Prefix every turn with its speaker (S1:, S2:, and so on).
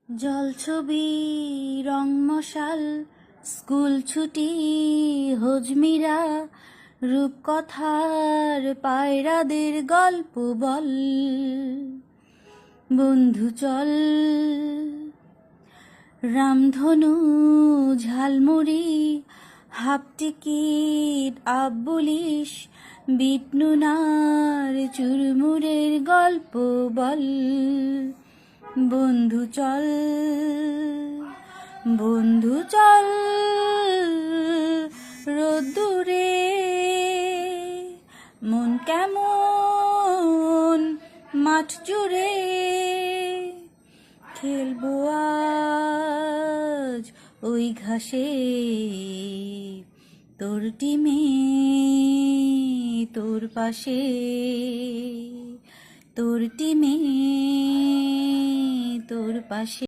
S1: জলছবি রং মশাল স্কুল ছুটি হজমিরা রূপকথার পায়রাদের গল্প বল বন্ধু চল রামধনু ঝালমুড়ি হাফ টিকিট আব্বুলিশ বিটনুনার চুরমুরের গল্প বল বন্ধু চল বন্ধু চল রোদ্দুরে মন কেমন মাঠ জুড়ে খেলবো আজ ওই ঘাসে তোর টিমে তোর পাশে তোর টিমে তোর পাশে।